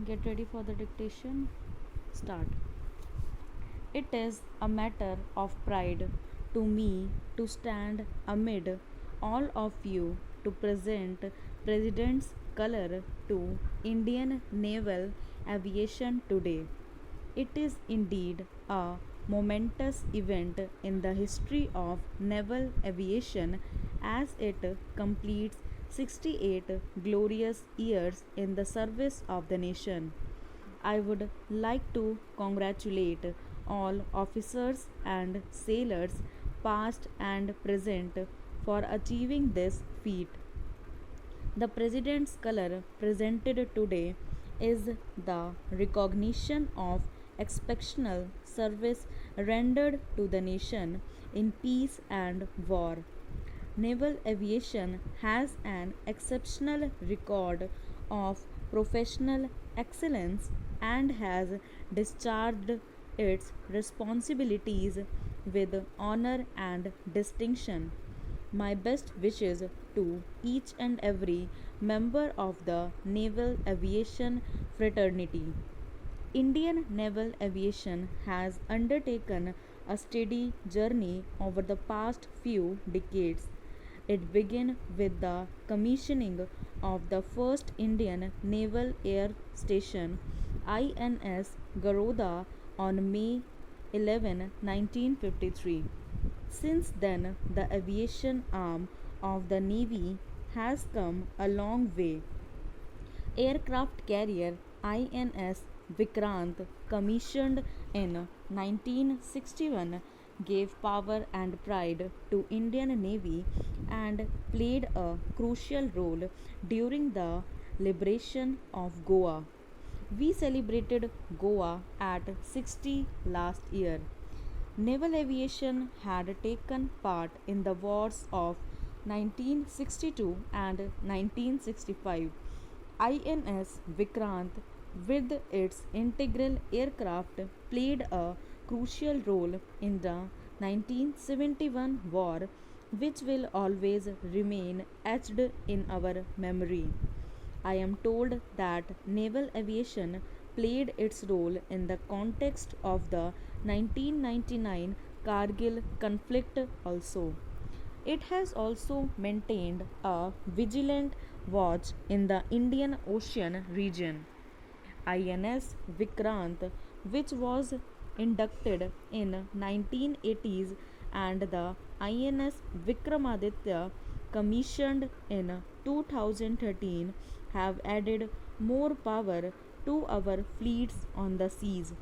Get ready for the dictation. Start. It is a matter of pride to me to stand amid all of you to present President's color to Indian Naval Aviation today. It is indeed a momentous event in the history of naval aviation as it completes 68 glorious years in the service of the nation. I would like to congratulate all officers and sailors, past and present, for achieving this feat. The President's color presented today is the recognition of exceptional service rendered to the nation in peace and war. Naval aviation has an exceptional record of professional excellence and has discharged its responsibilities with honor and distinction. My best wishes to each and every member of the Naval Aviation Fraternity. Indian naval aviation has undertaken a steady journey over the past few decades. It began with the commissioning of the first Indian Naval Air Station, INS Garuda, on May 11, 1953. Since then, the aviation arm of the Navy has come a long way. Aircraft carrier INS Vikrant, commissioned in 1961, gave power and pride to Indian Navy and played a crucial role during the liberation of Goa. We celebrated Goa at 60 last year. Naval aviation had taken part in the wars of 1962 and 1965. INS Vikrant, with its integral aircraft, played a crucial role in the 1971 war, which will always remain etched in our memory. I am told that naval aviation played its role in the context of the 1999 Kargil conflict also. It has also maintained a vigilant watch in the Indian Ocean region. INS Vikrant, which was inducted in 1980s, and the INS Vikramaditya, commissioned in 2013, have added more power to our fleets on the seas.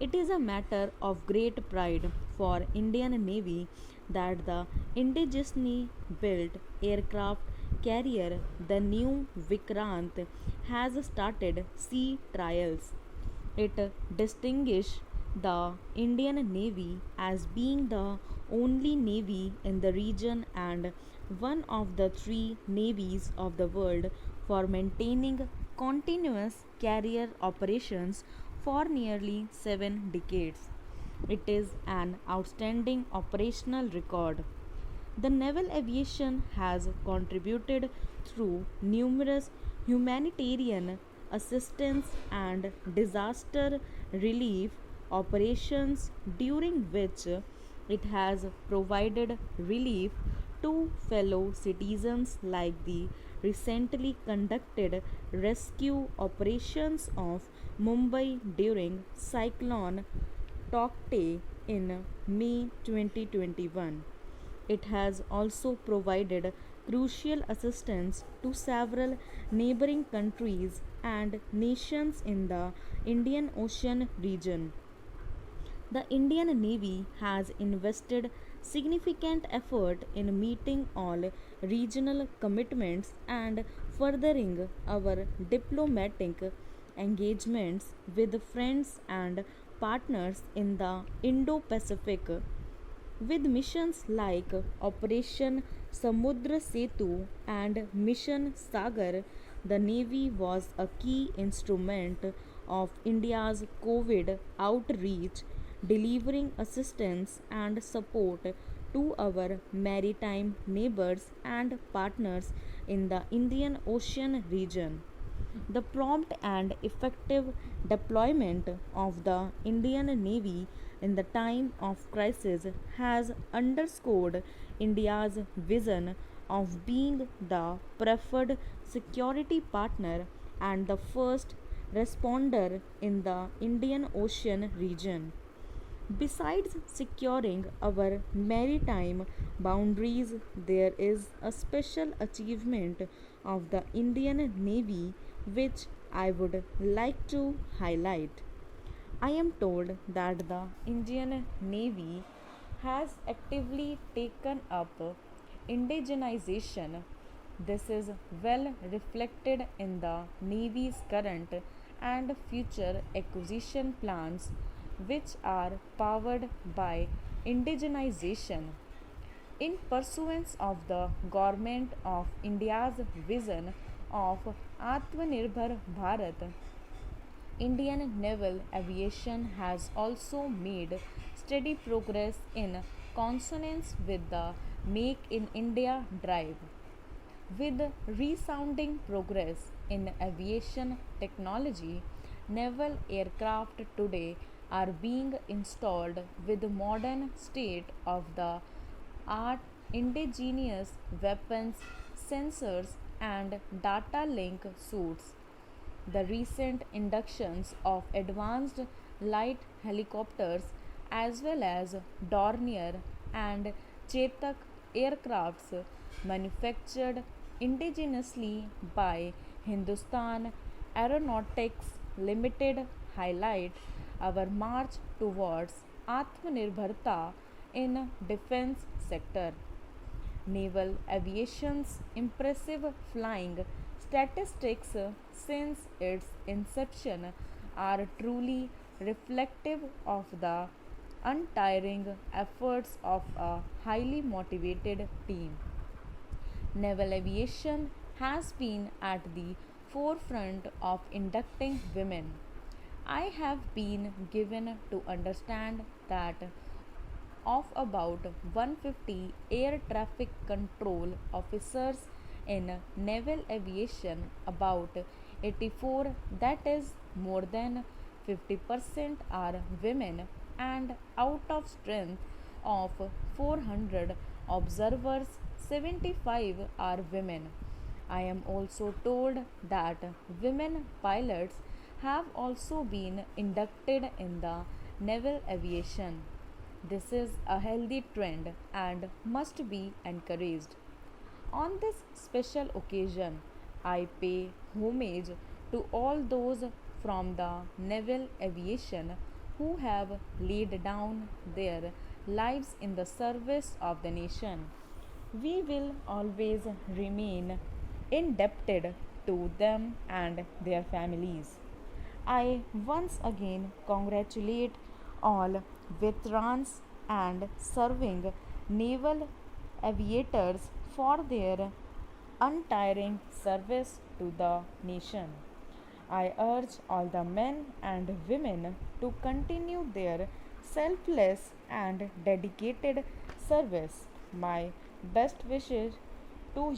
It is a matter of great pride for Indian Navy that the indigenously built aircraft carrier, the new Vikrant, has started sea trials. It distinguishes the Indian Navy as being the only navy in the region and one of the three navies of the world for maintaining continuous carrier operations for nearly 7 decades. It is an outstanding operational record. The naval aviation has contributed through numerous humanitarian assistance and disaster relief operations, during which it has provided relief to fellow citizens, like the recently conducted rescue operations of Mumbai during Cyclone Tauktae in May 2021. It has also provided crucial assistance to several neighboring countries and nations in the Indian Ocean region. The Indian Navy has invested significant effort in meeting all regional commitments and furthering our diplomatic engagements with friends and partners in the Indo Pacific. With missions like Operation Samudra Setu and Mission Sagar, the Navy was a key instrument of India's COVID outreach, delivering assistance and support to our maritime neighbors and partners in the Indian Ocean region. The prompt and effective deployment of the Indian Navy in the time of crisis has underscored India's vision of being the preferred security partner and the first responder in the Indian Ocean region. Besides securing our maritime boundaries, there is a special achievement of the Indian Navy which I would like to highlight. I am told that the Indian Navy has actively taken up indigenization. This is well reflected in the Navy's current and future acquisition plans, which are powered by indigenization. In pursuance of the Government of India's vision of Atmanirbhar Bharat, Indian naval aviation has also made steady progress in consonance with the Make in India drive. With resounding progress in aviation technology, naval aircraft today are being installed with modern state of the art indigenous weapons, sensors, and data link suites. The recent inductions of advanced light helicopters as well as Dornier and Chetak aircrafts manufactured indigenously by Hindustan Aeronautics Limited highlight our march towards Atmanirbharta in defense sector. Naval aviation's impressive flying statistics since its inception are truly reflective of the untiring efforts of a highly motivated team. Naval aviation has been at the forefront of inducting women. I have been given to understand that of about 150 air traffic control officers in naval aviation, about 84, that is more than 50%, are women, and out of strength of 400 observers, 75 are women. I am also told that women pilots have also been inducted in the naval aviation. This is a healthy trend and must be encouraged. On this special occasion, I pay homage to all those from the naval aviation who have laid down their lives in the service of the nation. We will always remain indebted to them and their families. I once again congratulate all veterans and serving naval aviators for their untiring service to the nation. I urge all the men and women to continue their selfless and dedicated service. My best wishes to